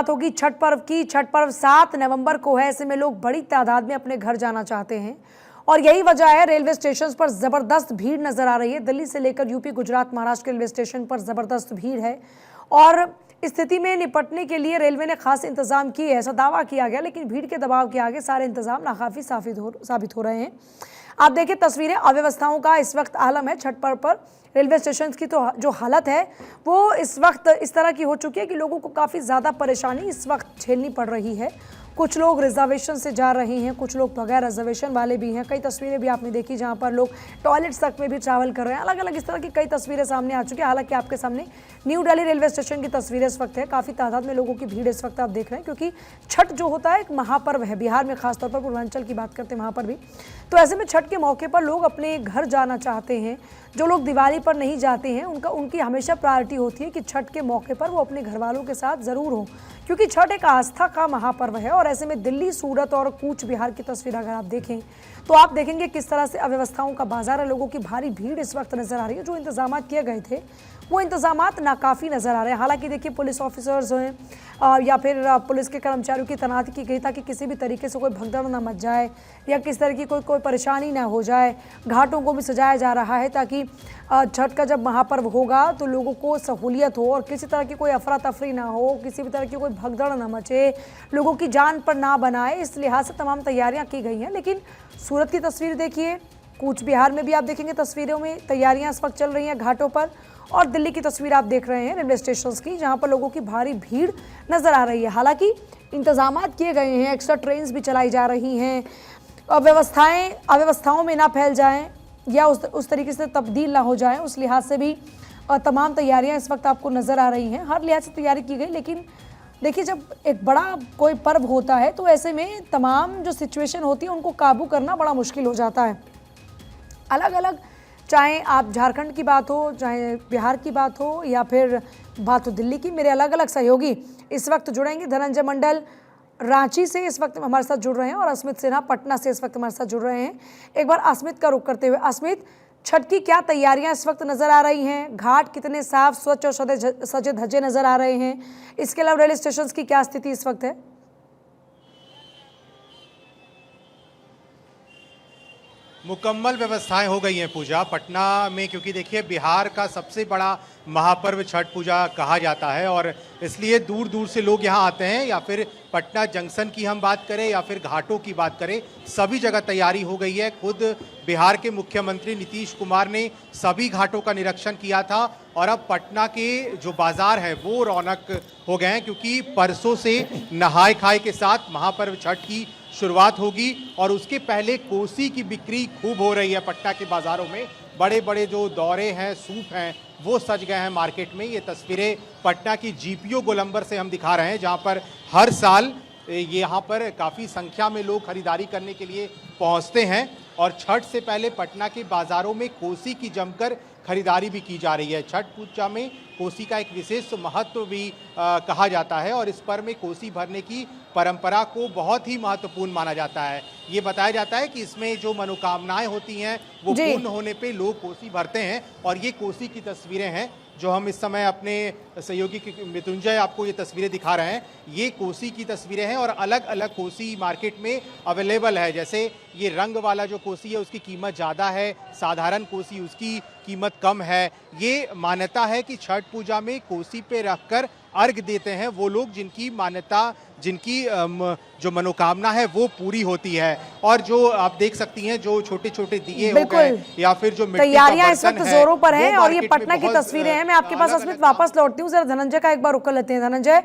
बात होगी छठ पर्व की। छठ पर्व 7 नवंबर को है, ऐसे में लोग बड़ी तादाद में अपने घर जाना चाहते हैं और यही वजह है रेलवे स्टेशन पर जबरदस्त भीड़ नजर आ रही है। दिल्ली से लेकर यूपी, गुजरात, महाराष्ट्र के रेलवे स्टेशन पर जबरदस्त भीड़ है और स्थिति में निपटने के लिए रेलवे ने खास इंतजाम किए, ऐसा दावा किया गया, लेकिन भीड़ के दबाव के आगे सारे इंतजाम नाकाफी साबित हो रहे हैं। आप देखिए तस्वीरें, अव्यवस्थाओं का इस वक्त आलम है। छठ पर्व पर रेलवे स्टेशन की तो जो हालत है वो इस वक्त इस तरह की हो चुकी है कि लोगों को काफ़ी ज़्यादा परेशानी इस वक्त झेलनी पड़ रही है। कुछ लोग रिजर्वेशन से जा रहे हैं, कुछ लोग बगैर रिजर्वेशन वाले भी हैं। कई तस्वीरें भी आपने देखी जहां पर लोग टॉयलेट्स तक में भी ट्रैवल कर रहे हैं। अलग अलग इस तरह की कई तस्वीरें सामने आ चुकी हैं। हालांकि आपके सामने न्यू दिल्ली रेलवे स्टेशन की तस्वीरें इस वक्त है। काफ़ी तादाद में लोगों की भीड़ इस वक्त आप देख रहे हैं, क्योंकि छठ जो होता है एक महापर्व है। बिहार में खासतौर पर पूर्वांचल की बात करते हैं वहाँ पर भी, तो ऐसे में छठ के मौके पर लोग अपने घर जाना चाहते हैं। जो लोग दिवाली पर नहीं जाते हैं उनकी हमेशा प्रायोरिटी होती है कि छठ के मौके पर वो अपने घर वालों के साथ ज़रूर हो, क्योंकि छठ एक आस्था का महापर्व है। और ऐसे में दिल्ली, सूरत और कूच बिहार की तस्वीर अगर आप देखें तो आप देखेंगे किस तरह से अव्यवस्थाओं का बाजार है। लोगों की भारी भीड़ इस वक्त नजर आ रही है। जो इंतजाम किए गए थे वो इंतजाम नाकाफ़ी नज़र आ रहे हैं। हालांकि देखिए पुलिस ऑफिसर्स हैं या फिर पुलिस के कर्मचारियों की तैनाती की गई ताकि किसी भी तरीके से कोई भगदड़ ना मच जाए या किस तरह की कोई परेशानी ना हो जाए। घाटों को भी सजाया जा रहा है ताकि छठ का जब महापर्व होगा तो लोगों को सहूलियत हो और किसी तरह की कोई अफरा तफरी ना हो, किसी भी तरह की कोई भगदड़ ना मचे, लोगों की जान पर ना बनाए। इस लिहाज से तमाम तैयारियां की गई हैं। लेकिन सूरत की तस्वीर देखिए, कूच बिहार में भी आप देखेंगे तस्वीरों में तैयारियां इस वक्त चल रही हैं घाटों पर, और दिल्ली की तस्वीर आप देख रहे हैं रेलवे स्टेशन की, जहां पर लोगों की भारी भीड़ नजर आ रही है। हालांकि इंतजाम किए गए हैं, एक्स्ट्रा ट्रेन्स भी चलाई जा रही हैं, अव्यवस्थाओं में ना फैल जाएं या उस तरीके से तब्दील ना हो जाएं, उस लिहाज से भी तमाम तैयारियां इस वक्त आपको नज़र आ रही हैं। हर लिहाज से तैयारी की गई। लेकिन देखिए जब एक बड़ा कोई पर्व होता है तो ऐसे में तमाम जो सिचुएशन होती है उनको काबू करना बड़ा मुश्किल हो जाता है। अलग अलग, चाहे आप झारखंड की बात हो, चाहे बिहार की बात हो या फिर बात हो दिल्ली की, मेरे अलग अलग सहयोगी इस वक्त जुड़ेंगे। धनंजय मंडल रांची से इस वक्त हमारे साथ जुड़ रहे हैं और अस्मित सिन्हा पटना से इस वक्त हमारे साथ जुड़ रहे हैं। एक बार अस्मित का रुख करते हुए, अस्मित, छठ की क्या तैयारियां इस वक्त नज़र आ रही हैं? घाट कितने साफ, स्वच्छ और सजे धजे नज़र आ रहे हैं? इसके अलावा रेलवे स्टेशन की क्या स्थिति इस वक्त है? मुकम्मल व्यवस्थाएं हो गई हैं पूजा पटना में, क्योंकि देखिए बिहार का सबसे बड़ा महापर्व छठ पूजा कहा जाता है और इसलिए दूर दूर से लोग यहाँ आते हैं। या फिर पटना जंक्शन की हम बात करें या फिर घाटों की बात करें, सभी जगह तैयारी हो गई है। खुद बिहार के मुख्यमंत्री नीतीश कुमार ने सभी घाटों का निरीक्षण किया था और अब पटना के जो बाजार है वो रौनक हो गए हैं, क्योंकि परसों से नहाय खाए के साथ महापर्व छठ की शुरुआत होगी और उसके पहले कोसी की बिक्री खूब हो रही है। पटना के बाज़ारों में बड़े बड़े जो दौरे हैं, सूप हैं, वो सज गए हैं मार्केट में। ये तस्वीरें पटना की जीपीओ गोलंबर से हम दिखा रहे हैं, जहां पर हर साल यहाँ पर काफ़ी संख्या में लोग खरीदारी करने के लिए पहुँचते हैं और छठ से पहले पटना के बाज़ारों में कोसी की जमकर खरीदारी भी की जा रही है। छठ पूजा में कोसी का एक विशेष महत्व भी कहा जाता है और इस पर्व में कोसी भरने की परंपरा को बहुत ही महत्वपूर्ण माना जाता है। ये बताया जाता है कि इसमें जो मनोकामनाएं होती हैं वो पूर्ण होने पे लोग कोसी भरते हैं और ये कोसी की तस्वीरें हैं जो हम इस समय अपने सहयोगी मृत्युंजय आपको ये तस्वीरें दिखा रहे हैं। ये कोसी की तस्वीरें हैं और अलग अलग कोसी मार्केट में अवेलेबल है। जैसे ये रंग वाला जो कोसी है उसकी कीमत ज़्यादा है, साधारण कोसी उसकी कीमत कम है। ये मान्यता है कि छठ पूजा में कोसी पे रखकर अर्घ देते हैं वो लोग जिनकी मान्यता, जिनकी जो मनोकामना है वो पूरी होती है। और जो आप देख सकती हैं जो छोटे छोटे दिए हो गए या फिर जो तैयारियां इस वक्त जोरों पर हैं और ये पटना की तस्वीरें हैं। मैं आपके पास अस्मित वापस लौटती हूँ, जरा धनंजय का एक बार रुक कर लेते हैं। धनंजय,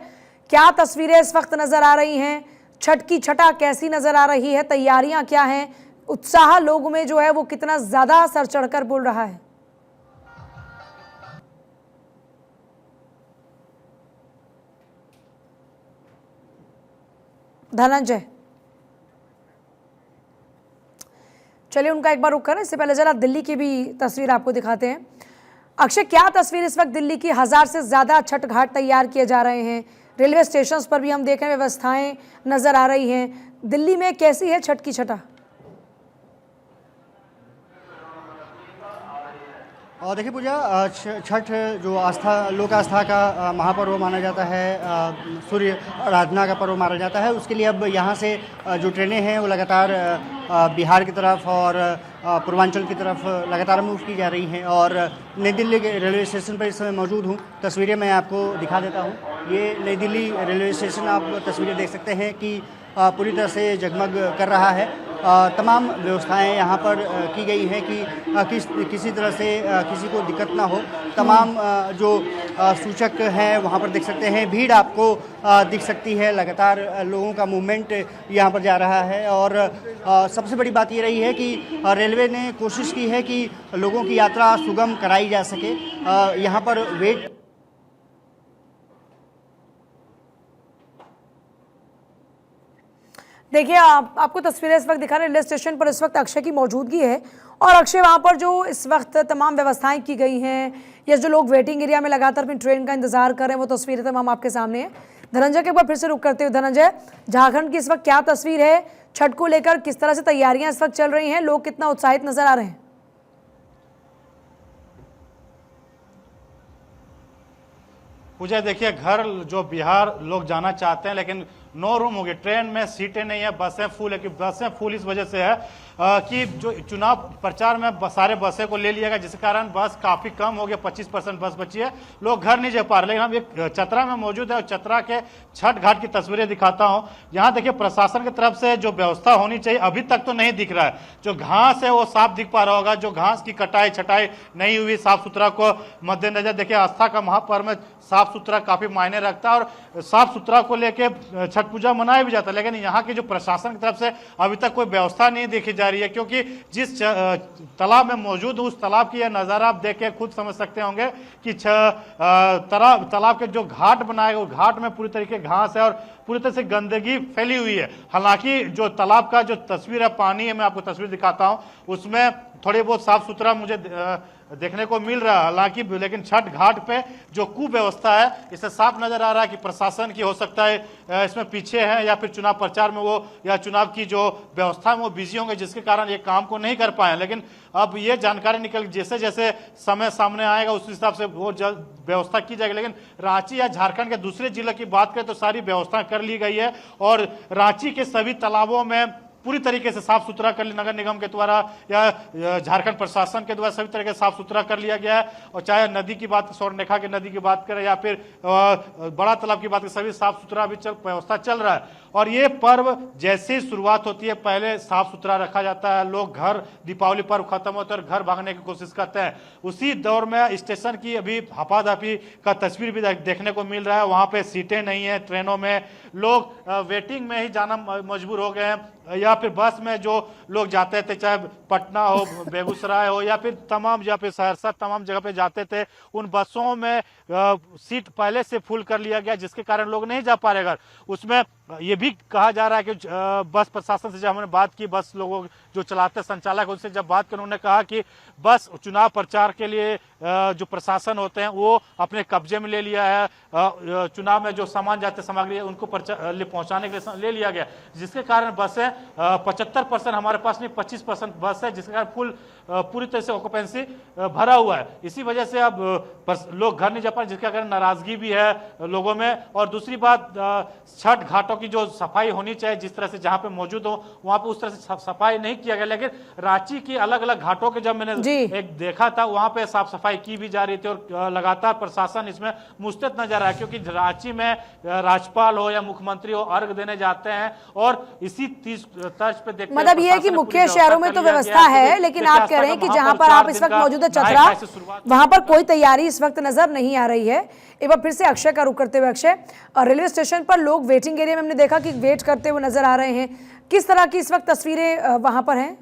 क्या तस्वीरें इस वक्त नजर आ रही हैं? छठ की छठा कैसी नजर आ रही है? तैयारियां क्या हैं? उत्साह लोगों में जो है वो कितना ज्यादा सर चढ़कर बोल रहा है? धनंजय, चलिए उनका एक बार रुक करें। इससे पहले जरा दिल्ली की भी तस्वीर आपको दिखाते हैं। अक्षय, क्या तस्वीर इस वक्त दिल्ली की? 1000 से ज्यादा छठ घाट तैयार किए जा रहे हैं। रेलवे स्टेशन पर भी हम देख रहे हैं व्यवस्थाएं नजर आ रही हैं। दिल्ली में कैसी है छठ की छठा? और देखिए पूजा, छठ जो आस्था लोक आस्था का महापर्व माना जाता है, सूर्य आराधना का पर्व माना जाता है। उसके लिए अब यहाँ से जो ट्रेनें हैं वो लगातार बिहार की तरफ और पूर्वांचल की तरफ लगातार मूव की जा रही हैं। और नई दिल्ली के रेलवे स्टेशन पर इस समय मौजूद हूँ। तस्वीरें मैं आपको दिखा देता हूँ। ये नई दिल्ली रेलवे स्टेशन, आप तस्वीरें देख सकते हैं कि पूरी तरह से जगमग कर रहा है। तमाम व्यवस्थाएं यहाँ पर की गई हैं कि किसी तरह से किसी को दिक्कत ना हो। तमाम जो सूचक हैं वहाँ पर देख सकते हैं। भीड़ आपको दिख सकती है, लगातार लोगों का मूवमेंट यहाँ पर जा रहा है। और सबसे बड़ी बात ये रही है कि रेलवे ने कोशिश की है कि लोगों की यात्रा सुगम कराई जा सके। यहाँ पर वेट देखिए, आपको तस्वीरें इस वक्त दिखा रहे हैं। रेलवे स्टेशन पर इस वक्त अक्षय की मौजूदगी है और अक्षय वहाँ पर जो इस वक्त तमाम व्यवस्थाएं की गई हैं या जो लोग वेटिंग एरिया में लगातार अपनी ट्रेन का इंतजार कर रहे हैं, वो तस्वीरें तमाम आपके सामने हैं। धनंजय के ऊपर फिर से रुक करते हुए, धनंजय, झारखंड की इस वक्त क्या तस्वीर है? छठ को लेकर किस तरह से तैयारियां इस वक्त चल रही हैं? लोग कितना उत्साहित नजर आ रहे हैं? पूजा, देखिए, घर जो बिहार लोग जाना चाहते हैं लेकिन नो रूम हो गई। ट्रेन में सीटें नहीं है, बसें फुल है। कि बसें फुल इस वजह से है कि जो चुनाव प्रचार में सारे बसें को ले लिया गया, जिसके कारण बस काफ़ी कम हो गया। 25% बस बची है, लोग घर नहीं जा पा रहे। लेकिन हम एक चतरा में मौजूद है और चतरा के छठ घाट की तस्वीरें दिखाता हूँ। यहाँ देखिए, प्रशासन की तरफ से जो व्यवस्था होनी चाहिए अभी तक तो नहीं दिख रहा है। जो घास है वो साफ दिख पा रहा होगा। जो घास की कटाई छटाई नहीं हुई, साफ सुथरा को मद्देनजर देखिए, आस्था का महापर्व में साफ सुथरा काफ़ी मायने रखता है और साफ सुथरा को लेके छठ पूजा मनाया भी जाता है। लेकिन यहाँ की जो प्रशासन की तरफ से अभी तक कोई व्यवस्था नहीं देखी जा रही है, क्योंकि जिस तालाब में मौजूद उस तालाब की यह नज़ारा आप देख के खुद समझ सकते होंगे कि तालाब के जो घाट बनाए गए, घाट में पूरी तरीके घास है और पूरी तरह से गंदगी फैली हुई है। हालांकि जो तालाब का जो तस्वीर है, पानी है, मैं आपको तस्वीर दिखाता हूँ, उसमें थोड़ी बहुत साफ सुथरा मुझे देखने को मिल रहा है। हालांकि लेकिन छठ घाट पे जो कुव्यवस्था है, इससे साफ नजर आ रहा है कि प्रशासन की हो सकता है इसमें पीछे है, या फिर चुनाव प्रचार में वो या चुनाव की जो व्यवस्था में वो बिजी होंगे, जिसके कारण ये काम को नहीं कर पाए। लेकिन अब ये जानकारी निकल, जैसे जैसे समय सामने आएगा उस हिसाब से वो व्यवस्था की जाएगी। लेकिन रांची या झारखंड के दूसरे जिले की बात करें तो सारी व्यवस्था कर ली गई है और रांची के सभी तालाबों में पूरी तरीके से साफ सुथरा कर नगर निगम के द्वारा या झारखंड प्रशासन के द्वारा सभी तरीके से साफ सुथरा कर लिया गया है। और चाहे नदी की बात, स्वर्णरेखा की नदी की बात करें या फिर बड़ा तालाब की बात करें, सभी साफ सुथरा अभी व्यवस्था चल रहा है। और ये पर्व जैसे ही शुरुआत होती है, पहले साफ सुथरा रखा जाता है। लोग घर, दीपावली पर्व खत्म होता है और घर भागने की कोशिश करते हैं। उसी दौर में स्टेशन की अभी हपाधपी का तस्वीर भी देखने को मिल रहा है। वहां पे सीटें नहीं है, ट्रेनों में लोग वेटिंग में ही जाना मजबूर हो गए हैं, या फिर बस में जो लोग जाते थे, चाहे पटना हो, बेगूसराय हो या फिर तमाम जगह पे, सहरसा, तमाम जगह पे जाते थे, उन बसों में सीट पहले से फुल कर लिया गया, जिसके कारण लोग नहीं जा पा रहे घर। उसमें ये भी कहा जा रहा है कि बस प्रशासन से जब हमने बात की, बस लोगों जो चलाते संचालक, उनसे जब बात की, उन्होंने कहा कि बस चुनाव प्रचार के लिए जो प्रशासन होते हैं वो अपने कब्जे में ले लिया है। चुनाव में जो सामान जाते सामग्री है उनको पहुंचाने के लिए ले लिया गया, जिसके कारण बसें 75% हमारे पास नहीं, 25% बस है, जिसके कारण पूरी तरह से ऑक्यूपेंसी भरा हुआ है। इसी वजह से अब लोग घर नहीं जा पा रहे, जिसके कारण नाराजगी भी है लोगों में। और दूसरी बात, छठ घाटों की जो सफाई होनी चाहिए, जिस तरह से जहां पे मौजूद हो वहां पे उस तरह से सफाई नहीं किया गया। लेकिन रांची की अलग अलग घाटों के जब मैंने एक देखा था, वहां पे साफ सफाई की भी जा रही थी और लगातार प्रशासन इसमें मुस्तैद नजर आया, क्योंकि रांची में राज्यपाल हो या मुख्यमंत्री हो अर्घ देने जाते हैं और इसी तर्ज पे देखते हैं। मतलब ये है कि मुख्य शहरों में तो व्यवस्था है, लेकिन आप कह रहे हैं कि जहां पर आप इस वक्त मौजूद है चतरा, वहां पर कोई तैयारी इस वक्त नजर नहीं आ रही है। एक बार फिर से अक्षय का रुख करते हुए, अक्षय, रेलवे स्टेशन पर लोग वेटिंग एरिया में हमने देखा कि वेट करते हुए नजर आ रहे हैं। किस तरह की इस वक्त तस्वीरें वहां पर हैं?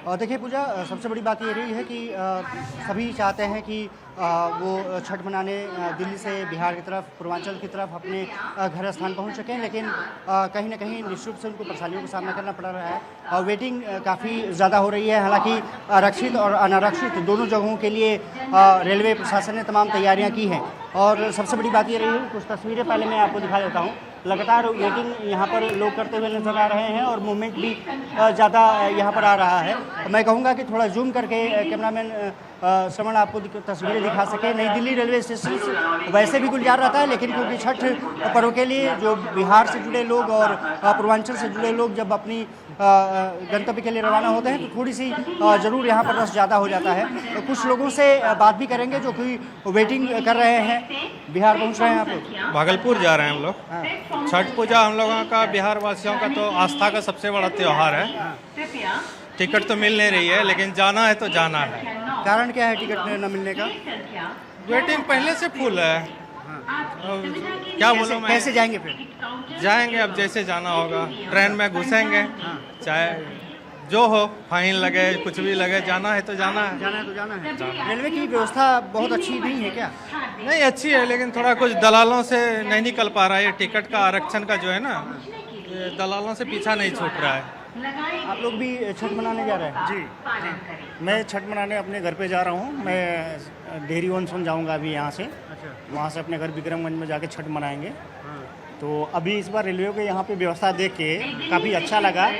और देखिए पूजा, सबसे बड़ी बात ये रही है कि सभी चाहते हैं कि वो छठ मनाने दिल्ली से बिहार की तरफ, पूर्वांचल की तरफ अपने घर स्थान पहुंच सकें, लेकिन कहीं ना कहीं निश्चित रूप से उनको परेशानियों का सामना करना पड़ रहा है और वेटिंग काफ़ी ज़्यादा हो रही है। हालांकि आरक्षित और अनारक्षित दोनों जगहों के लिए रेलवे प्रशासन ने तमाम तैयारियां की हैं और सबसे बड़ी बात ये रही है, कुछ तस्वीरें पहले मैं आपको दिखा देता हूँ। लगातार वेटिंग यहाँ पर लोग करते हुए नजर आ रहे हैं और मूवमेंट भी ज़्यादा यहाँ पर आ रहा है। मैं कहूँगा कि थोड़ा जूम करके कैमरामैन श्रवण आपको तस्वीरें दिखा सके। नई दिल्ली रेलवे स्टेशन वैसे भी गुलजार रहता है, लेकिन क्योंकि छठ पर्व के लिए जो बिहार से जुड़े लोग और पूर्वांचल से जुड़े लोग जब अपनी गंतव्य के लिए रवाना होते हैं तो थोड़ी सी ज़रूर यहाँ पर रश ज़्यादा हो जाता है। तो कुछ लोगों से बात भी करेंगे जो कि वेटिंग कर रहे हैं। बिहार पहुँच रहे हैं आप लोग? भागलपुर जा रहे हैं हम लोग। छठ पूजा हम लोगों का, बिहार वासियों का तो आस्था का सबसे बड़ा त्यौहार है। टिकट तो मिल नहीं रही है, लेकिन जाना है तो जाना है। कारण क्या है टिकट न मिलने का? वेटिंग पहले से फुल है। क्या बोलूं मैं? कैसे जाएंगे फिर? जाएंगे, अब जैसे जाना होगा। ट्रेन में घुसेंगे, चाहे जो हो, फाइन लगे कुछ भी लगे, जाना है तो जाना है। जाना है तो जाना है। रेलवे की व्यवस्था बहुत अच्छी नहीं है क्या? नहीं, अच्छी है, लेकिन थोड़ा कुछ दलालों से नहीं निकल पा रहा है। ये टिकट का आरक्षण का जो है ना, ये दलालों से पीछा नहीं छूट रहा है। आप लोग भी छठ मनाने जा रहे हैं? जी, मैं छठ मनाने अपने घर पे जा रहा हूँ। मैं डेहरी वनसोन जाऊँगा अभी यहाँ से। वहाँ से अपने घर विक्रमगंज में जाके छठ मनाएंगे। तो अभी इस बार रेलवे के यहाँ पे व्यवस्था देख के काफ़ी अच्छा लगा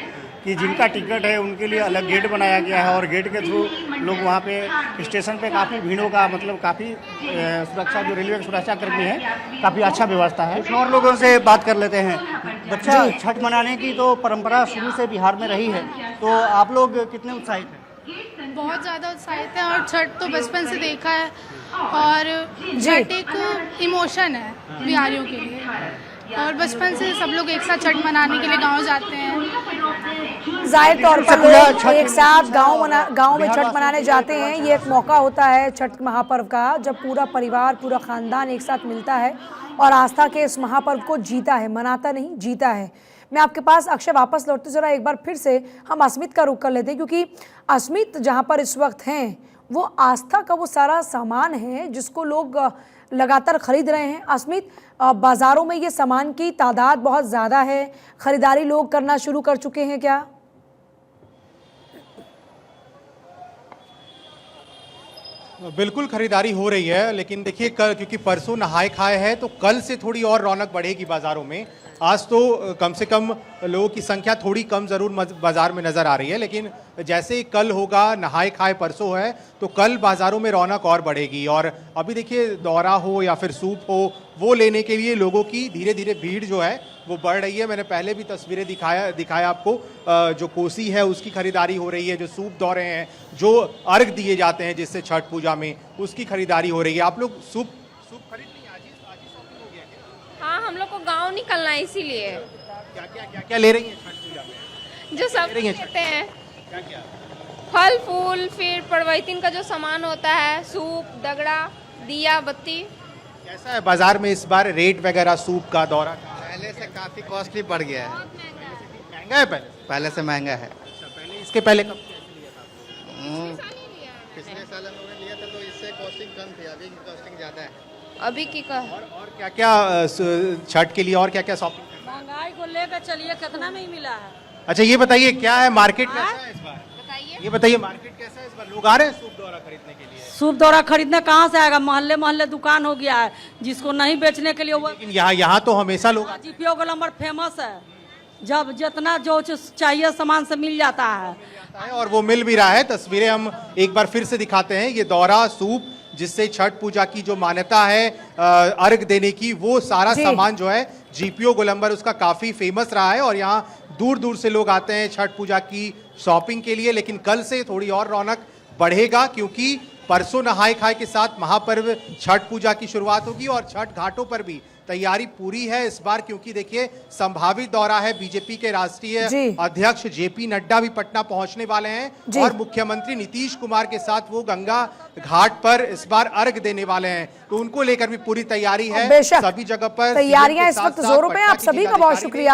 कि जिनका टिकट है उनके लिए अलग गेट बनाया गया है और गेट के थ्रू लोग वहाँ पे स्टेशन पे काफ़ी भीड़ों का, मतलब काफ़ी सुरक्षा, जो रेलवे के सुरक्षा कर्मी है, काफ़ी अच्छा व्यवस्था है। कुछ और लोगों से बात कर लेते हैं। बच्चा, छठ मनाने की तो परंपरा शुरू से बिहार में रही है, तो आप लोग कितने उत्साहित हैं? बहुत ज़्यादा उत्साहित है और छठ तो बचपन से देखा है और छठ एक इमोशन है बिहारियों के लिए और बचपन से सब लोग एक साथ छठ मनाने के लिए गांव जाते हैं। जाहिर तौर पर लोग एक साथ गांव में छठ मनाने जाते हैं। ये एक मौका होता है छठ महापर्व का, जब पूरा परिवार, पूरा खानदान एक साथ मिलता है और आस्था के इस महापर्व को जीता है, मनाता नहीं, जीता है। मैं आपके पास अक्षय वापस लौटते, जरा एक बार फिर से हम अस्मित का रुख कर लेते हैं, क्योंकि अस्मित जहां पर इस वक्त हैं वो आस्था का वो सारा सामान है जिसको लोग लगातार खरीद रहे हैं। अस्मित, बाजारों में ये सामान की तादाद बहुत ज़्यादा है, खरीदारी लोग करना शुरू कर चुके हैं क्या? बिल्कुल खरीदारी हो रही है, लेकिन देखिए कल, क्योंकि परसों नहाए खाए है, तो कल से थोड़ी और रौनक बढ़ेगी बाज़ारों में। आज तो कम से कम लोगों की संख्या थोड़ी कम ज़रूर बाज़ार में नज़र आ रही है, लेकिन जैसे ही कल होगा, नहाए खाए परसों है, तो कल बाज़ारों में रौनक और बढ़ेगी। और अभी देखिए दौरा हो या फिर सूप हो, वो लेने के लिए लोगों की धीरे धीरे भीड़ जो है वो बढ़ रही है। मैंने पहले भी तस्वीरें दिखाया आपको, जो कोसी है उसकी खरीदारी हो रही है, जो सूप दौरे हैं, जो अर्घ दिए जाते हैं जिससे छठ पूजा में, उसकी खरीदारी हो रही है। आप लोग सूप खरीद नहीं? आज ही शॉपिंग हो गया क्या? हाँ, हम लोग को गांव निकलना है, इसीलिए। क्या ले रही हैं छठ पूजा में? जो सब लेते हैं, क्या? फल फूल, फिर परवैतिन का जो सामान होता है, सूप, दगड़ा, दिया बत्ती। कैसा है बाजार में इस बार रेट वगैरह सूप का, दौरा का? पहले से काफ़ी कॉस्टली बढ़ गया है। महंगा है पहले से महंगा है। पहले इसके पहले कब लिया था? पिछले साल हम लोगों ने लिया था तो इससे कॉस्टिंग कम थी, अभी की कॉस्टिंग ज़्यादा है। अभी की का और क्या छठ के लिए और क्या शॉपिंग? महंगाई को लेकर चलिए, कितना नहीं मिला है। अच्छा, ये बताइए क्या है मार्केट कैसा है इस बार? ये बताइए मार्केट कैसा है इस बार? लोग आ रहे हैं सूप दौरा खरीदने के लिए? सूप दौरा खरीदने कहाँ से आएगा? मोहल्ले मोहल्ले दुकान हो गया है, जिसको नहीं बेचने के लिए वो। लेकिन यहाँ तो हमेशा लोग जीपीओ का नंबर फेमस है, जब जितना जो चाहिए सामान से मिल जाता है और वो मिल भी रहा है। तस्वीरें हम एक बार फिर से दिखाते हैं। ये दौरा सूप, जिससे छठ पूजा की जो मान्यता है अर्घ देने की, वो सारा सामान जो है जीपीओ गोलंबर उसका काफी फेमस रहा है और यहाँ दूर दूर से लोग आते हैं छठ पूजा की शॉपिंग के लिए। लेकिन कल से थोड़ी और रौनक बढ़ेगा, क्योंकि परसों नहाए खाए के साथ महापर्व छठ पूजा की शुरुआत होगी और छठ घाटों पर भी तैयारी पूरी है इस बार, क्योंकि देखिए संभावित दौरा है बीजेपी के राष्ट्रीय अध्यक्ष जेपी नड्डा भी पटना पहुंचने वाले हैं और मुख्यमंत्री नीतीश कुमार के साथ वो गंगा घाट पर इस बार अर्घ देने वाले हैं, तो उनको लेकर भी पूरी तैयारी है। सभी जगह पर तैयारियां इस वक्त जोरों पे। आप सभी का बहुत शुक्रिया।